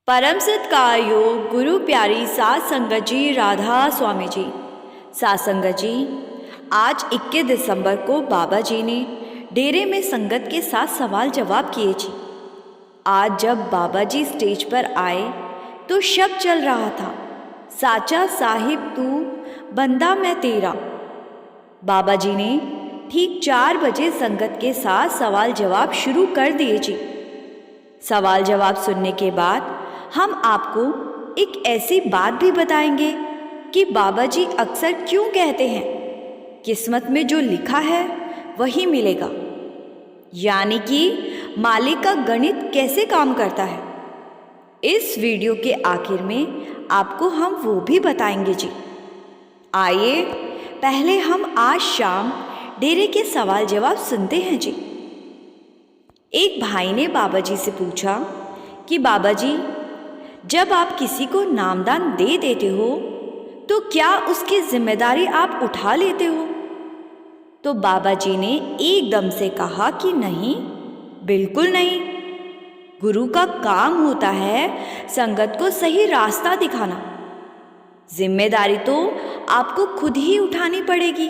परम सत्कार योग गुरु प्यारी सात संगत जी, राधा स्वामी जी। सात संगत जी, आज 21 दिसंबर को बाबा जी ने डेरे में संगत के साथ सवाल जवाब किए जी। आज जब बाबा जी स्टेज पर आए तो शब्द चल रहा था, साचा साहिब तू, बंदा मैं तेरा। बाबा जी ने ठीक 4 बजे संगत के साथ सवाल जवाब शुरू कर दिए जी। सवाल जवाब सुनने के बाद हम आपको एक ऐसी बात भी बताएंगे कि बाबा जी अक्सर क्यों कहते हैं, किस्मत में जो लिखा है वही मिलेगा। यानी कि मालिक का गणित कैसे काम करता है। इस वीडियो के आखिर में आपको हम वो भी बताएंगे जी। आइए पहले हम आज शाम डेरे के सवाल जवाब सुनते हैं जी। एक भाई ने बाबा जी से पूछा कि बाबा जी, जब आप किसी को नामदान दे देते हो तो क्या उसकी जिम्मेदारी आप उठा लेते हो? तो बाबा जी ने एकदम से कहा कि नहीं, बिल्कुल नहीं। गुरु का काम होता है संगत को सही रास्ता दिखाना। जिम्मेदारी तो आपको खुद ही उठानी पड़ेगी।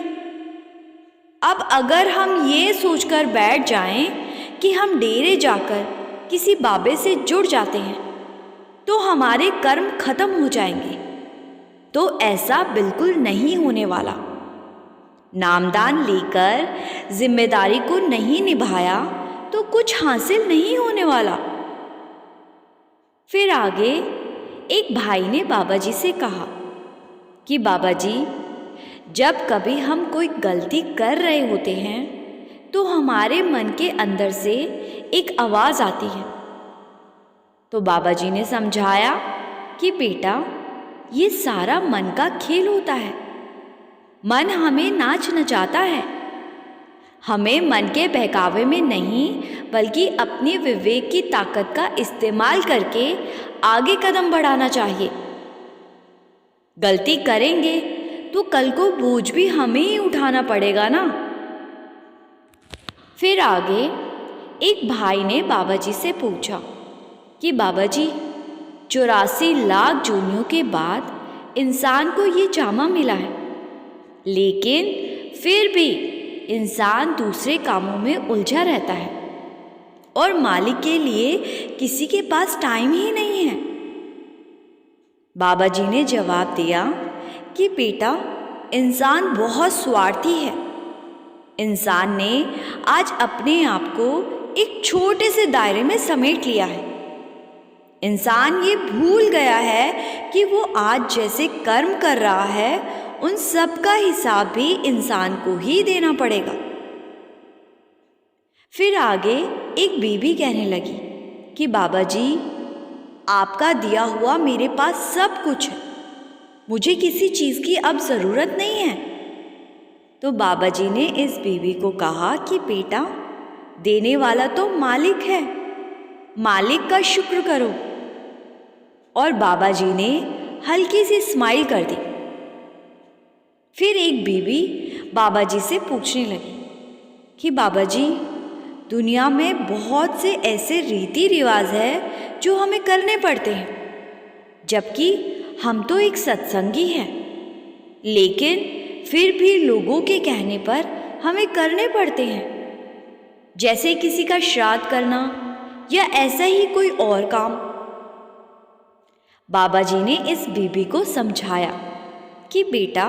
अब अगर हम ये सोचकर बैठ जाएं कि हम डेरे जाकर किसी बाबे से जुड़ जाते हैं तो हमारे कर्म खत्म हो जाएंगे, तो ऐसा बिल्कुल नहीं होने वाला। नामदान लेकर जिम्मेदारी को नहीं निभाया तो कुछ हासिल नहीं होने वाला। फिर आगे एक भाई ने बाबा जी से कहा कि बाबा जी, जब कभी हम कोई गलती कर रहे होते हैं तो हमारे मन के अंदर से एक आवाज़ आती है। तो बाबा जी ने समझाया कि बेटा, ये सारा मन का खेल होता है। मन हमें नाच नचाता है। हमें मन के बहकावे में नहीं बल्कि अपने विवेक की ताकत का इस्तेमाल करके आगे कदम बढ़ाना चाहिए। गलती करेंगे तो कल को बोझ भी हमें ही उठाना पड़ेगा ना। फिर आगे एक भाई ने बाबा जी से पूछा कि बाबा जी, 84 लाख जोनियों के बाद इंसान को ये जामा मिला है, लेकिन फिर भी इंसान दूसरे कामों में उलझा रहता है और मालिक के लिए किसी के पास टाइम ही नहीं है। बाबा जी ने जवाब दिया कि बेटा, इंसान बहुत स्वार्थी है। इंसान ने आज अपने आप को एक छोटे से दायरे में समेट लिया है। इंसान ये भूल गया है कि वो आज जैसे कर्म कर रहा है उन सब का हिसाब भी इंसान को ही देना पड़ेगा। फिर आगे एक बीबी कहने लगी कि बाबा जी, आपका दिया हुआ मेरे पास सब कुछ है, मुझे किसी चीज़ की अब ज़रूरत नहीं है। तो बाबा जी ने इस बीबी को कहा कि बेटा, देने वाला तो मालिक है, मालिक का शुक्र करो। और बाबा जी ने हल्की सी स्माइल कर दी। फिर एक बीबी बाबा जी से पूछने लगी कि बाबा जी, दुनिया में बहुत से ऐसे रीति रिवाज है जो हमें करने पड़ते हैं, जबकि हम तो एक सत्संगी हैं, लेकिन फिर भी लोगों के कहने पर हमें करने पड़ते हैं, जैसे किसी का श्राद्ध करना या ऐसा ही कोई और काम। बाबा जी ने इस बीबी को समझाया कि बेटा,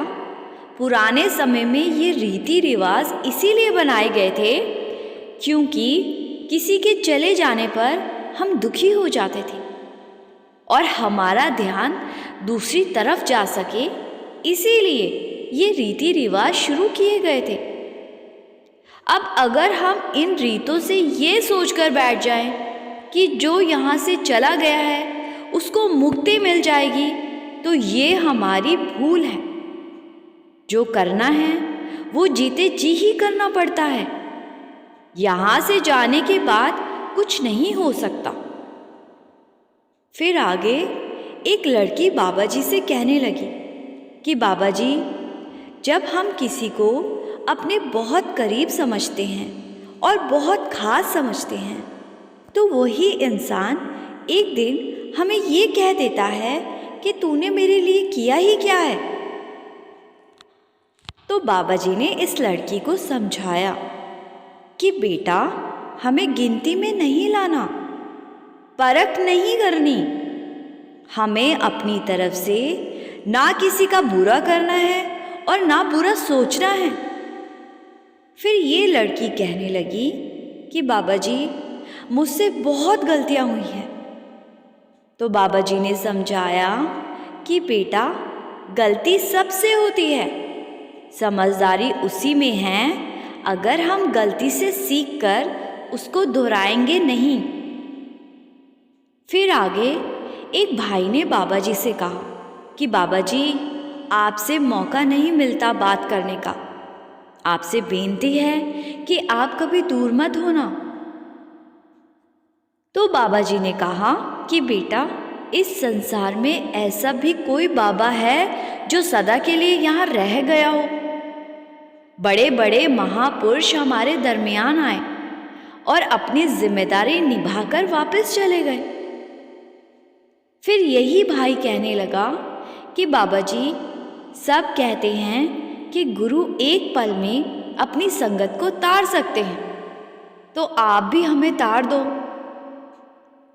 पुराने समय में ये रीति रिवाज इसीलिए बनाए गए थे क्योंकि किसी के चले जाने पर हम दुखी हो जाते थे और हमारा ध्यान दूसरी तरफ जा सके, इसीलिए ये रीति रिवाज शुरू किए गए थे। अब अगर हम इन रीतों से ये सोचकर बैठ जाएं कि जो यहाँ से चला गया है उसको मुक्ति मिल जाएगी, तो ये हमारी भूल है। जो करना है वो जीते जी ही करना पड़ता है। यहाँ से जाने के बाद कुछ नहीं हो सकता। फिर आगे एक लड़की बाबा जी से कहने लगी कि बाबा जी, जब हम किसी को अपने बहुत करीब समझते हैं और बहुत खास समझते हैं तो वही इंसान एक दिन हमें ये कह देता है कि तूने मेरे लिए किया ही क्या है। तो बाबा जी ने इस लड़की को समझाया कि बेटा, हमें गिनती में नहीं लाना, परख नहीं करनी, हमें अपनी तरफ से ना किसी का बुरा करना है और ना बुरा सोचना है। फिर ये लड़की कहने लगी कि बाबा जी, मुझसे बहुत गलतियां हुई हैं। तो बाबा जी ने समझाया कि बेटा, गलती सबसे होती है, समझदारी उसी में है अगर हम गलती से सीखकर उसको दोहराएंगे नहीं। फिर आगे एक भाई ने बाबा जी से कहा कि बाबा जी, आपसे मौका नहीं मिलता बात करने का, आपसे बेनती है कि आप कभी दूर मत होना। तो बाबा जी ने कहा कि बेटा, इस संसार में ऐसा भी कोई बाबा है जो सदा के लिए यहाँ रह गया हो। बड़े बड़े महापुरुष हमारे दरमियान आए और अपनी जिम्मेदारी निभाकर वापस चले गए। फिर यही भाई कहने लगा कि बाबा जी, सब कहते हैं कि गुरु एक पल में अपनी संगत को तार सकते हैं, तो आप भी हमें तार दो।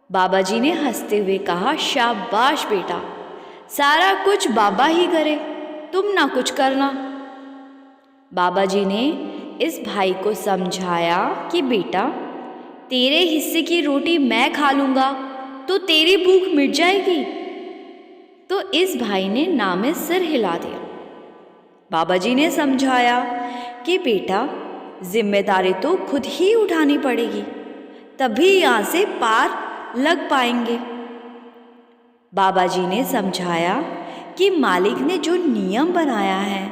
बाबा जी ने हंसते हुए कहा, शाबाश बेटा, सारा कुछ बाबा ही करे, तुम ना कुछ करना। बाबा जी ने इस भाई को समझाया कि बेटा, तेरे हिस्से की रोटी मैं खा लूँगा तो तेरी भूख मिट जाएगी। तो इस भाई ने ना में सिर हिला दिया। बाबा जी ने समझाया कि बेटा, जिम्मेदारी तो खुद ही उठानी पड़ेगी, तभी यहाँ से पार लग पाएंगे। बाबा जी ने समझाया कि मालिक ने जो नियम बनाया है,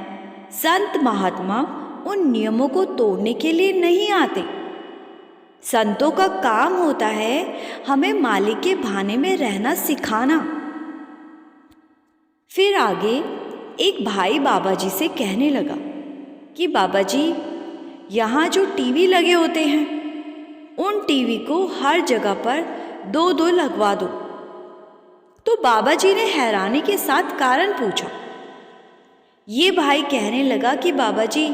संत महात्मा उन नियमों को तोड़ने के लिए नहीं आते। संतों का काम होता है हमें मालिक के भाने में रहना सिखाना। फिर आगे एक भाई बाबा जी से कहने लगा कि बाबा जी, यहाँ जो टीवी लगे होते हैं, उन टीवी को हर जगह पर 2-2 लगवा दो। तो बाबा जी ने हैरानी के साथ कारण पूछा। ये भाई कहने लगा कि बाबा जी,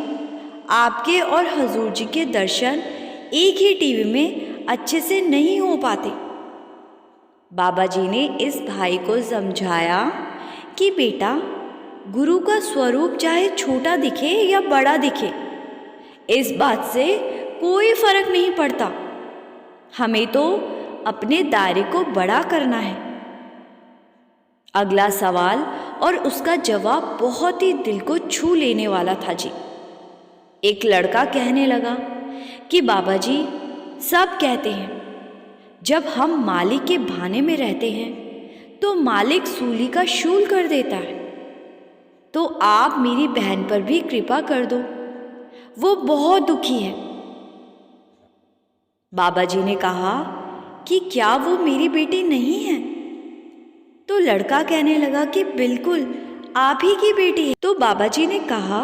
आपके और हजूर जी के दर्शन एक ही टीवी में अच्छे से नहीं हो पाते। बाबा जी ने इस भाई को समझाया कि बेटा, गुरु का स्वरूप चाहे छोटा दिखे या बड़ा दिखे, इस बात से कोई फर्क नहीं पड़ता, हमें तो अपने दायरे को बड़ा करना है। अगला सवाल और उसका जवाब बहुत ही दिल को छू लेने वाला था जी। एक लड़का कहने लगा कि बाबा जी, सब कहते हैं जब हम मालिक के भाने में रहते हैं तो मालिक सूली का शूल कर देता है, तो आप मेरी बहन पर भी कृपा कर दो, वो बहुत दुखी है। बाबा जी ने कहा कि क्या वो मेरी बेटी नहीं है? तो लड़का कहने लगा कि बिल्कुल आप ही की बेटी है। तो बाबा जी ने कहा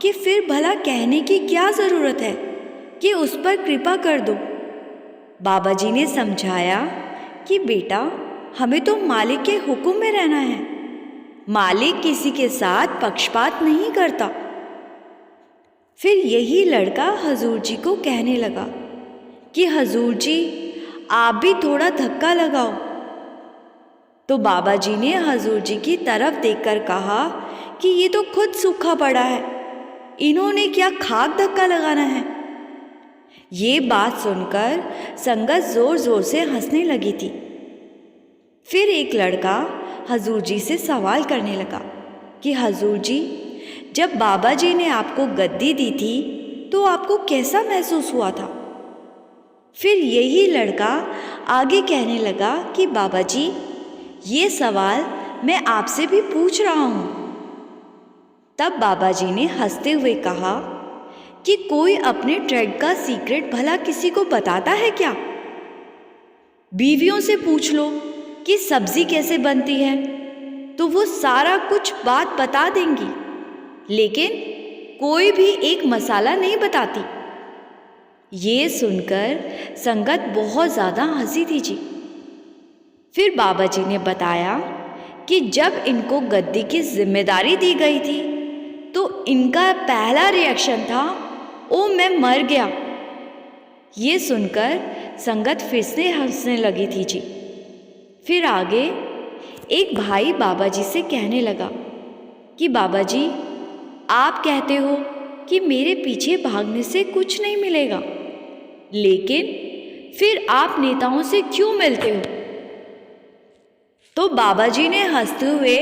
कि फिर भला कहने की क्या ज़रूरत है कि उस पर कृपा कर दो। बाबा जी ने समझाया कि बेटा, हमें तो मालिक के हुक्म में रहना है, मालिक किसी के साथ पक्षपात नहीं करता। फिर यही लड़का हजूर जी को कहने लगा कि हजूर जी, आप भी थोड़ा धक्का लगाओ। तो बाबा जी ने हजूर जी की तरफ देखकर कहा कि ये तो खुद सूखा पड़ा है, इन्होंने क्या खाक धक्का लगाना है। ये बात सुनकर संगत ज़ोर ज़ोर से हंसने लगी थी। फिर एक लड़का हजूर जी से सवाल करने लगा कि हजूर जी, जब बाबा जी ने आपको गद्दी दी थी तो आपको कैसा महसूस हुआ था? फिर यही लड़का आगे कहने लगा कि बाबा जी, ये सवाल मैं आपसे भी पूछ रहा हूँ। तब बाबा जी ने हंसते हुए कहा कि कोई अपने ट्रेड का सीक्रेट भला किसी को बताता है क्या? बीवियों से पूछ लो कि सब्जी कैसे बनती है, तो वो सारा कुछ बात बता देंगी, लेकिन कोई भी एक मसाला नहीं बताती। ये सुनकर संगत बहुत ज़्यादा हंसी थी जी। फिर बाबा जी ने बताया कि जब इनको गद्दी की जिम्मेदारी दी गई थी तो इनका पहला रिएक्शन था, ओ मैं मर गया। ये सुनकर संगत फिर से हंसने लगी थी जी। फिर आगे एक भाई बाबा जी से कहने लगा कि बाबा जी, आप कहते हो कि मेरे पीछे भागने से कुछ नहीं मिलेगा, लेकिन फिर आप नेताओं से क्यों मिलते हो? तो बाबा जी ने हंसते हुए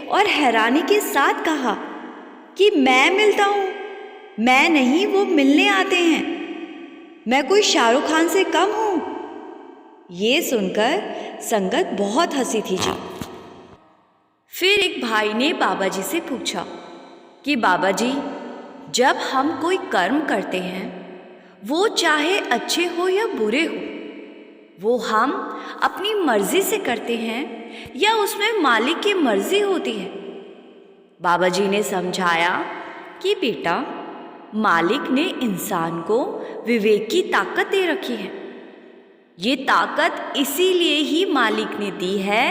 और हैरानी के साथ कहा कि मैं मिलता हूँ, मैं नहीं, वो मिलने आते हैं। मैं कोई शाहरुख खान से कम हूँ? ये सुनकर संगत बहुत हंसी थी जी। फिर एक भाई ने बाबा जी से पूछा कि बाबा जी, जब हम कोई कर्म करते हैं, वो चाहे अच्छे हो या बुरे हो, वो हम अपनी मर्जी से करते हैं या उसमें मालिक की मर्जी होती है? बाबा जी ने समझाया कि बेटा, मालिक ने इंसान को विवेक की ताकत दे रखी है। ये ताकत इसीलिए ही मालिक ने दी है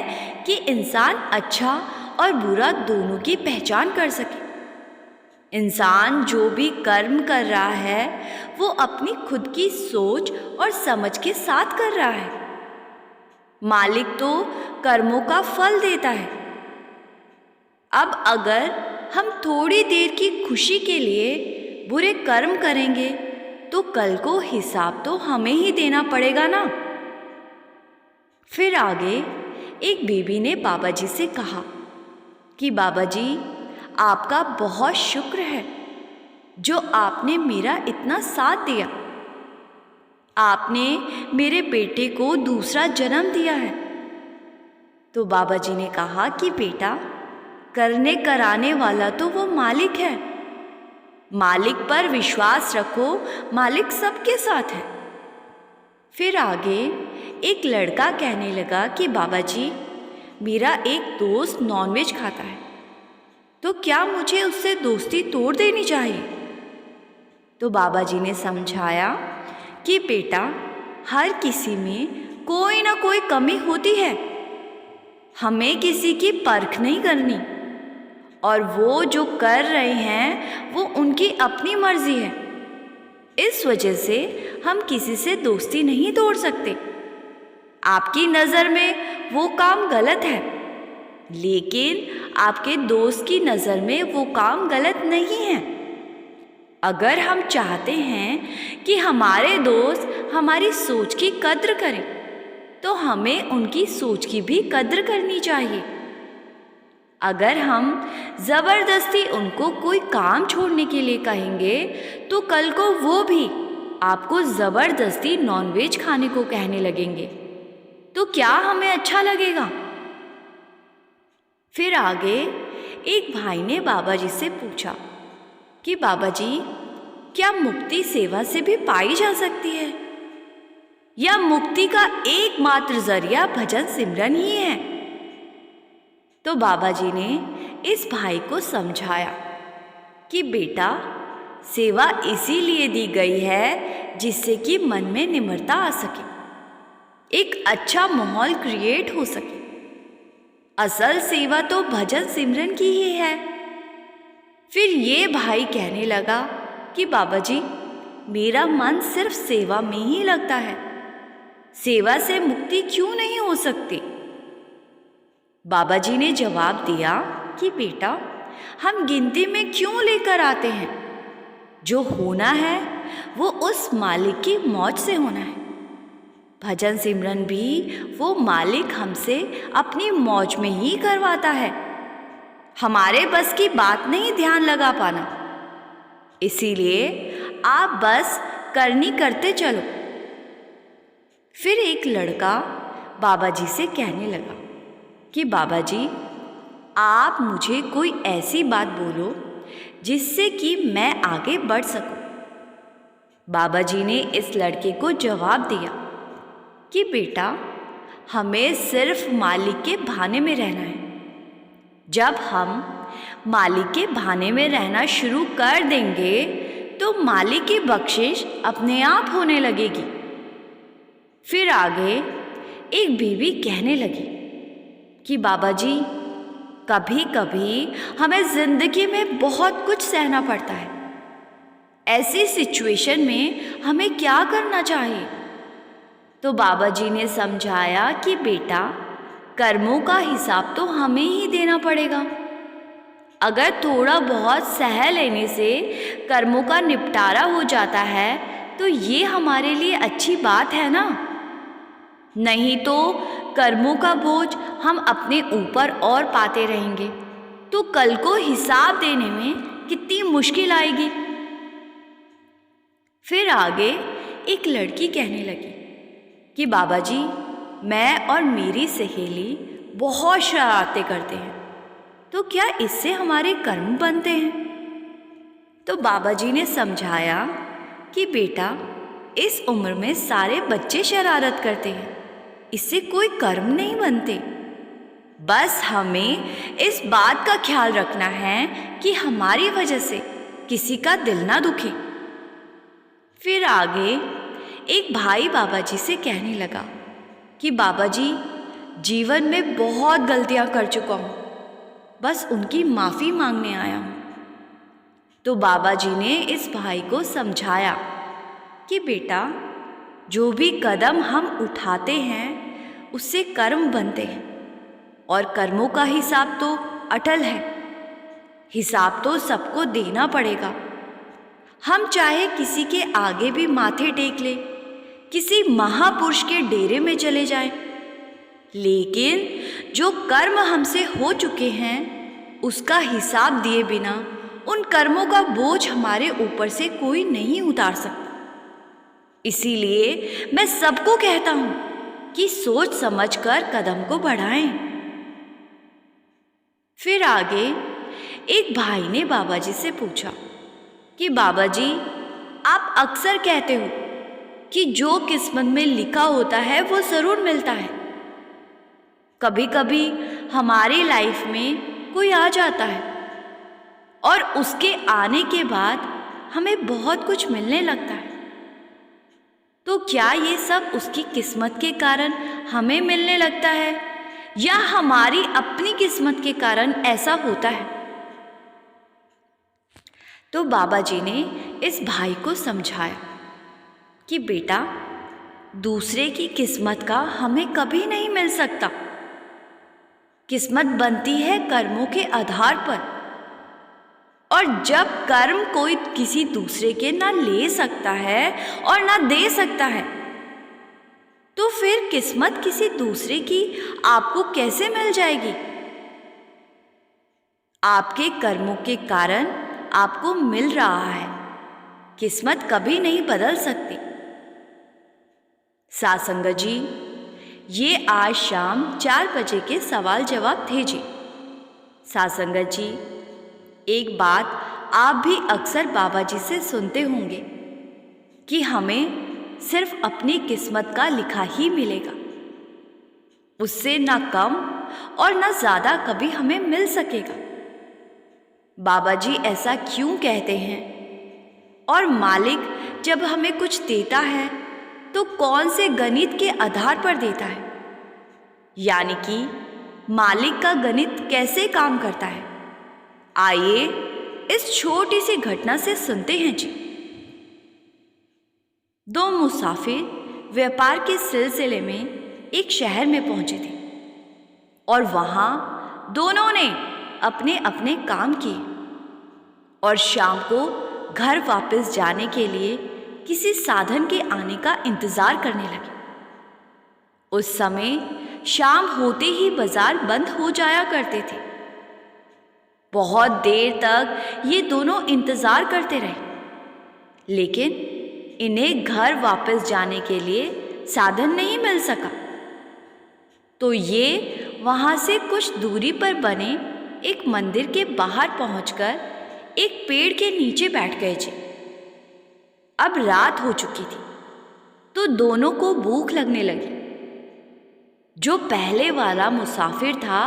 कि इंसान अच्छा और बुरा दोनों की पहचान कर सके। इंसान जो भी कर्म कर रहा है वो अपनी खुद की सोच और समझ के साथ कर रहा है। मालिक तो कर्मों का फल देता है। अब अगर हम थोड़ी देर की खुशी के लिए बुरे कर्म करेंगे तो कल को हिसाब तो हमें ही देना पड़ेगा ना। फिर आगे एक बीबी ने बाबा जी से कहा कि बाबा जी, आपका बहुत शुक्र है जो आपने मेरा इतना साथ दिया। आपने मेरे बेटे को दूसरा जन्म दिया है। तो बाबा जी ने कहा कि बेटा, करने कराने वाला तो वो मालिक है। मालिक पर विश्वास रखो, मालिक सबके साथ है। फिर आगे एक लड़का कहने लगा कि बाबा जी, मेरा एक दोस्त नॉनवेज खाता है, तो क्या मुझे उससे दोस्ती तोड़ देनी चाहिए? तो बाबा जी ने समझाया कि बेटा, हर किसी में कोई ना कोई कमी होती है। हमें किसी की परख नहीं करनी, और वो जो कर रहे हैं वो उनकी अपनी मर्जी है। इस वजह से हम किसी से दोस्ती नहीं तोड़ सकते। आपकी नज़र में वो काम गलत है, लेकिन आपके दोस्त की नज़र में वो काम गलत नहीं है। अगर हम चाहते हैं कि हमारे दोस्त हमारी सोच की कद्र करें, तो हमें उनकी सोच की भी कद्र करनी चाहिए। अगर हम ज़बरदस्ती उनको कोई काम छोड़ने के लिए कहेंगे तो कल को वो भी आपको ज़बरदस्ती नॉनवेज खाने को कहने लगेंगे, तो क्या हमें अच्छा लगेगा? फिर आगे एक भाई ने बाबा जी से पूछा कि बाबा जी, क्या मुक्ति सेवा से भी पाई जा सकती है, या मुक्ति का एकमात्र जरिया भजन सिमरन ही है? तो बाबा जी ने इस भाई को समझाया कि बेटा, सेवा इसीलिए दी गई है जिससे कि मन में निम्रता आ सके, एक अच्छा माहौल क्रिएट हो सके। असल सेवा तो भजन सिमरन की ही है। फिर ये भाई कहने लगा कि बाबा जी, मेरा मन सिर्फ सेवा में ही लगता है, सेवा से मुक्ति क्यों नहीं हो सकती? बाबा जी ने जवाब दिया कि बेटा, हम गिनती में क्यों लेकर आते हैं? जो होना है वो उस मालिक की मौज से होना है। भजन सिमरन भी वो मालिक हमसे अपनी मौज में ही करवाता है। हमारे बस की बात नहीं ध्यान लगा पाना, इसीलिए आप बस करनी करते चलो। फिर एक लड़का बाबा जी से कहने लगा कि बाबा जी, आप मुझे कोई ऐसी बात बोलो जिससे कि मैं आगे बढ़ सकूं। बाबा जी ने इस लड़के को जवाब दिया कि बेटा, हमें सिर्फ मालिक के भाने में रहना है। जब हम मालिक के भाने में रहना शुरू कर देंगे तो मालिक की बख्शिश अपने आप होने लगेगी। फिर आगे एक बीवी कहने लगी कि बाबा जी, कभी कभी हमें ज़िंदगी में बहुत कुछ सहना पड़ता है। ऐसी सिचुएशन में हमें क्या करना चाहिए? तो बाबा जी ने समझाया कि बेटा, कर्मों का हिसाब तो हमें ही देना पड़ेगा। अगर थोड़ा बहुत सह लेने से कर्मों का निपटारा हो जाता है तो ये हमारे लिए अच्छी बात है ना। नहीं तो कर्मों का बोझ हम अपने ऊपर और पाते रहेंगे तो कल को हिसाब देने में कितनी मुश्किल आएगी। फिर आगे एक लड़की कहने लगी कि बाबा जी, मैं और मेरी सहेली बहुत शरारतें करते हैं, तो क्या इससे हमारे कर्म बनते हैं? तो बाबा जी ने समझाया कि बेटा, इस उम्र में सारे बच्चे शरारत करते हैं, इससे कोई कर्म नहीं बनते। बस हमें इस बात का ख्याल रखना है कि हमारी वजह से किसी का दिल ना दुखे। फिर आगे एक भाई बाबा जी से कहने लगा कि बाबा जी, जीवन में बहुत गलतियां कर चुका हूँ, बस उनकी माफ़ी मांगने आया हूँ। तो बाबा जी ने इस भाई को समझाया कि बेटा, जो भी कदम हम उठाते हैं उससे कर्म बनते हैं और कर्मों का हिसाब तो अटल है। हिसाब तो सबको देना पड़ेगा। हम चाहे किसी के आगे भी माथे टेक लें, किसी महापुरुष के डेरे में चले जाएं, लेकिन जो कर्म हमसे हो चुके हैं उसका हिसाब दिए बिना उन कर्मों का बोझ हमारे ऊपर से कोई नहीं उतार सकता। इसीलिए मैं सबको कहता हूं कि सोच समझकर कदम को बढ़ाएं। फिर आगे एक भाई ने बाबा जी से पूछा कि बाबा जी, आप अक्सर कहते हो कि जो किस्मत में लिखा होता है वो ज़रूर मिलता है। कभी कभी हमारी लाइफ में कोई आ जाता है और उसके आने के बाद हमें बहुत कुछ मिलने लगता है, तो क्या ये सब उसकी किस्मत के कारण हमें मिलने लगता है या हमारी अपनी किस्मत के कारण ऐसा होता है? तो बाबा जी ने इस भाई को समझाया कि बेटा, दूसरे की किस्मत का हमें कभी नहीं मिल सकता। किस्मत बनती है कर्मों के आधार पर, और जब कर्म कोई किसी दूसरे के ना ले सकता है और ना दे सकता है, तो फिर किस्मत किसी दूसरे की आपको कैसे मिल जाएगी? आपके कर्मों के कारण आपको मिल रहा है, किस्मत कभी नहीं बदल सकती। साथ संगत जी, ये आज शाम 4 बजे के सवाल जवाब थे जी। साथ संगत जी, एक बात आप भी अक्सर बाबा जी से सुनते होंगे कि हमें सिर्फ अपनी किस्मत का लिखा ही मिलेगा, उससे ना कम और ना ज़्यादा कभी हमें मिल सकेगा। बाबा जी ऐसा क्यों कहते हैं? और मालिक जब हमें कुछ देता है तो कौन से गणित के आधार पर देता है? यानी कि मालिक का गणित कैसे काम करता है? आइए इस छोटी सी घटना से सुनते हैं जी। 2 मुसाफिर व्यापार के सिलसिले में एक शहर में पहुंचे थे और वहां दोनों ने अपने अपने काम किए और शाम को घर वापस जाने के लिए किसी साधन के आने का इंतजार करने लगे। उस समय शाम होते ही बाजार बंद हो जाया करते थे। बहुत देर तक ये दोनों इंतजार करते रहे, लेकिन इन्हें घर वापस जाने के लिए साधन नहीं मिल सका। तो ये वहाँ से कुछ दूरी पर बने एक मंदिर के बाहर पहुंचकर एक पेड़ के नीचे बैठ गए थे। अब रात हो चुकी थी तो दोनों को भूख लगने लगी। जो पहले वाला मुसाफिर था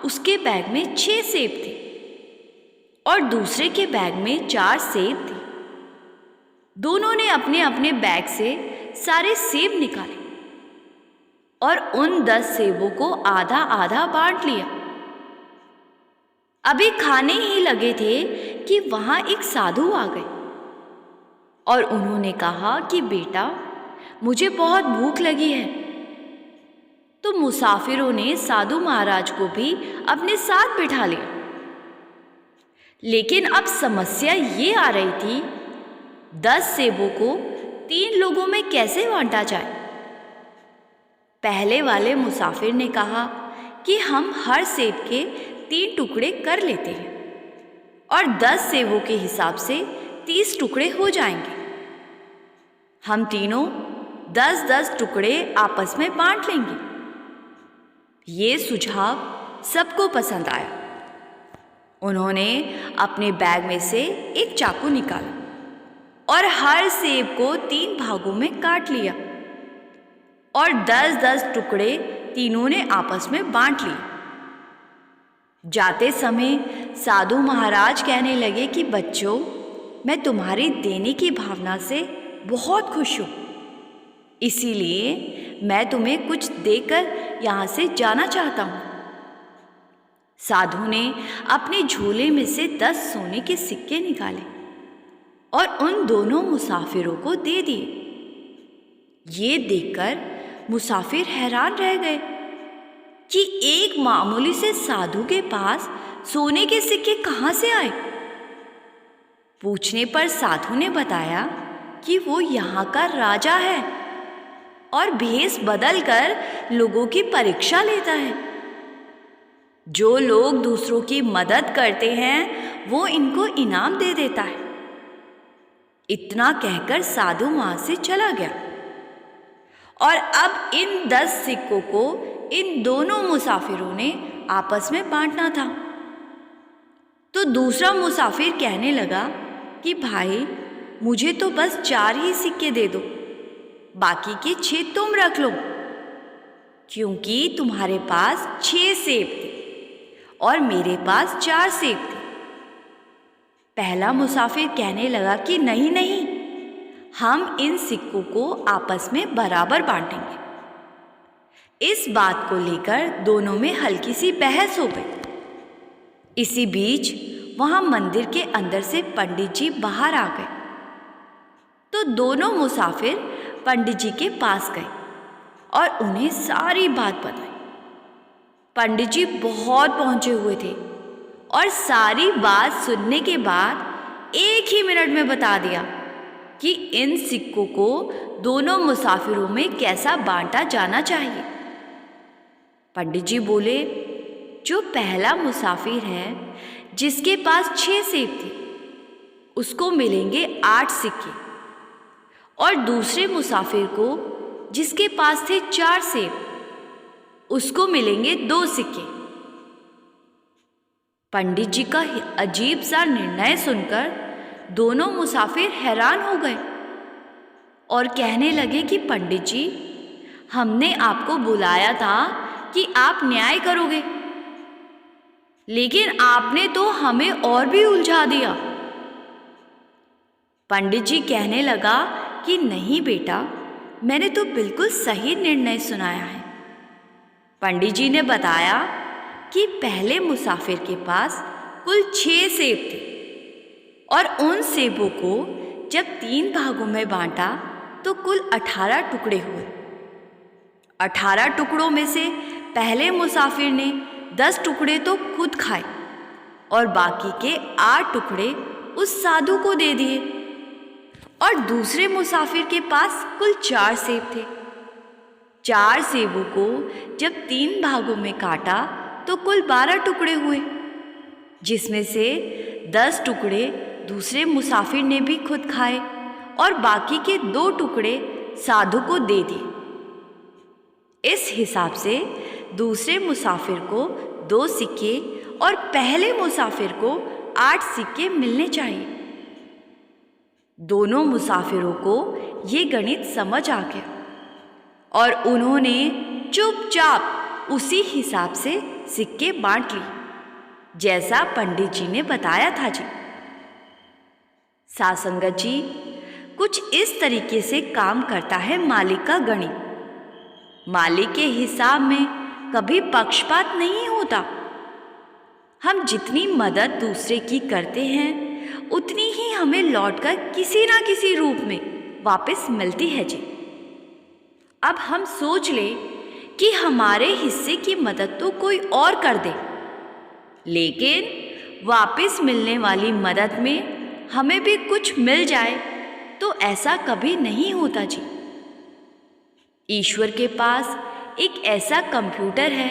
उसके बैग में 6 सेब थे और दूसरे के बैग में 4 सेब थे। दोनों ने अपने अपने बैग से सारे सेब निकाले और उन 10 सेबों को आधा आधा बांट लिया। अभी खाने ही लगे थे कि वहां एक साधु आ गए और उन्होंने कहा कि बेटा, मुझे बहुत भूख लगी है। तो मुसाफिरों ने साधु महाराज को भी अपने साथ बिठा लिया। लेकिन अब समस्या ये आ रही थी, 10 सेबों को 3 लोगों में कैसे बांटा जाए। पहले वाले मुसाफिर ने कहा कि हम हर सेब के 3 टुकड़े कर लेते हैं और 10 सेबों के हिसाब से 30 टुकड़े हो जाएंगे। हम तीनों 10-10 टुकड़े आपस में बांट लेंगे। ये सुझाव सबको पसंद आया। उन्होंने अपने बैग में से एक चाकू निकाला और हर सेब को 3 भागों में काट लिया और 10-10 टुकड़े तीनों ने आपस में बांट लिए। जाते समय साधु महाराज कहने लगे कि बच्चों, मैं तुम्हारी देने की भावना से बहुत खुश हूँ, इसीलिए मैं तुम्हें कुछ देकर यहाँ से जाना चाहता हूँ। साधु ने अपने झोले में से 10 सोने के सिक्के निकाले और उन दोनों मुसाफिरों को दे दिए। ये देखकर मुसाफिर हैरान रह गए कि एक मामूली से साधु के पास सोने के सिक्के कहाँ से आए। पूछने पर साधु ने बताया कि वो यहाँ का राजा है और भेष बदलकर लोगों की परीक्षा लेता है। जो लोग दूसरों की मदद करते हैं वो इनको इनाम दे देता है। इतना कहकर साधु वहां से चला गया और अब इन 10 सिक्कों को इन दोनों मुसाफिरों ने आपस में बांटना था। तो दूसरा मुसाफिर कहने लगा कि भाई, मुझे तो बस 4 ही सिक्के दे दो, बाकी के 6 तुम रख लो, क्योंकि तुम्हारे पास 6 सेब थे और मेरे पास 4 सेब थे। पहला मुसाफिर कहने लगा कि नहीं नहीं, हम इन सिक्कों को आपस में बराबर बांटेंगे। इस बात को लेकर दोनों में हल्की सी बहस हो गई। इसी बीच वहां मंदिर के अंदर से पंडित जी बाहर आ गए। तो दोनों मुसाफिर पंडित जी के पास गए और उन्हें सारी बात बताई। पंडित जी बहुत पहुंचे हुए थे और सारी बात सुनने के बाद 1 ही मिनट में बता दिया कि इन सिक्कों को दोनों मुसाफिरों में कैसा बांटा जाना चाहिए। पंडित जी बोले, जो पहला मुसाफिर है जिसके पास 6 सेब थे उसको मिलेंगे 8 सिक्के और दूसरे मुसाफिर को जिसके पास थे 4 सेब उसको मिलेंगे 2 सिक्के। पंडित जी का अजीब सा निर्णय सुनकर दोनों मुसाफिर हैरान हो गए और कहने लगे कि पंडित जी, हमने आपको बुलाया था कि आप न्याय करोगे, लेकिन आपने तो हमें और भी उलझा दिया। पंडित जी कहने लगा कि नहीं बेटा, मैंने तो बिल्कुल सही निर्णय सुनाया है। पंडित जी ने बताया कि पहले मुसाफिर के पास कुल 6 सेब थे और उन सेबों को जब 3 भागों में बांटा तो कुल 18 टुकड़े हुए। 18 टुकड़ों में से पहले मुसाफिर ने 10 टुकड़े तो खुद खाए और बाकी के 8 टुकड़े उस साधु को दे दिए और दूसरे मुसाफिर के पास कुल 4 सेब थे। 4 सेबों को जब 3 भागों में काटा तो कुल 12 टुकड़े हुए, जिसमें से 10 टुकड़े दूसरे मुसाफिर ने भी खुद खाए और बाकी के 2 टुकड़े साधु को दे दिए। इस हिसाब से दूसरे मुसाफिर को 2 सिक्के और पहले मुसाफिर को 8 सिक्के मिलने चाहिए। दोनों मुसाफिरों को ये गणित समझ आ गया और उन्होंने चुपचाप उसी हिसाब से सिक्के बांट लिए, जैसा पंडित जी ने बताया था जी। साध संगत जी, कुछ इस तरीके से काम करता है मालिक का गणित। मालिक के हिसाब में कभी पक्षपात नहीं होता। हम जितनी मदद दूसरे की करते हैं उतनी ही हमें लौटकर किसी ना किसी रूप में वापस मिलती है जी। अब हम सोच ले कि हमारे हिस्से की मदद तो कोई और कर दे, लेकिन वापस मिलने वाली मदद में हमें भी कुछ मिल जाए तो ऐसा कभी नहीं होता जी। ईश्वर के पास एक ऐसा कंप्यूटर है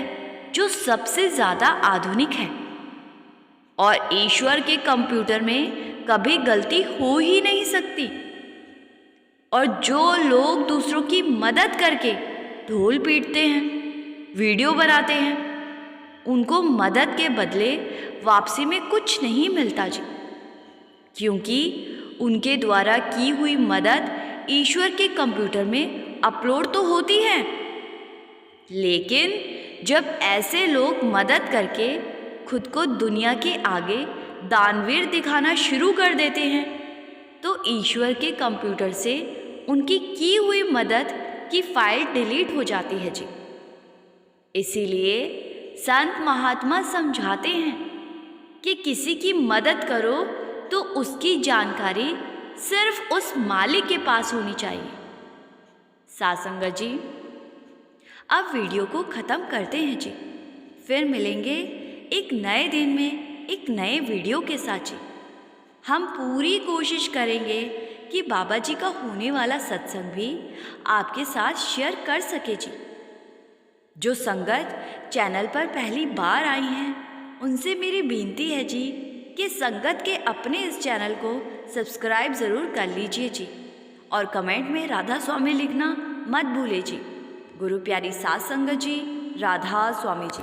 जो सबसे ज़्यादा आधुनिक है और ईश्वर के कंप्यूटर में कभी गलती हो ही नहीं सकती। और जो लोग दूसरों की मदद करके ढोल पीटते हैं, वीडियो बनाते हैं, उनको मदद के बदले वापसी में कुछ नहीं मिलता जी, क्योंकि उनके द्वारा की हुई मदद ईश्वर के कंप्यूटर में अपलोड तो होती है। लेकिन जब ऐसे लोग मदद करके खुद को दुनिया के आगे दानवीर दिखाना शुरू कर देते हैं तो ईश्वर के कंप्यूटर से उनकी की हुई मदद की फाइल डिलीट हो जाती है जी। इसीलिए संत महात्मा समझाते हैं कि किसी की मदद करो तो उसकी जानकारी सिर्फ उस मालिक के पास होनी चाहिए। साथ संगत जी, अब वीडियो को ख़त्म करते हैं जी। फिर मिलेंगे एक नए दिन में एक नए वीडियो के साथ जी। हम पूरी कोशिश करेंगे कि बाबा जी का होने वाला सत्संग भी आपके साथ शेयर कर सके जी। जो संगत चैनल पर पहली बार आई हैं उनसे मेरी विनती है जी कि संगत के अपने इस चैनल को सब्सक्राइब ज़रूर कर लीजिए जी और कमेंट में राधा स्वामी लिखना मत भूलिए जी। गुरु प्यारी सात संगत जी, राधा स्वामी जी।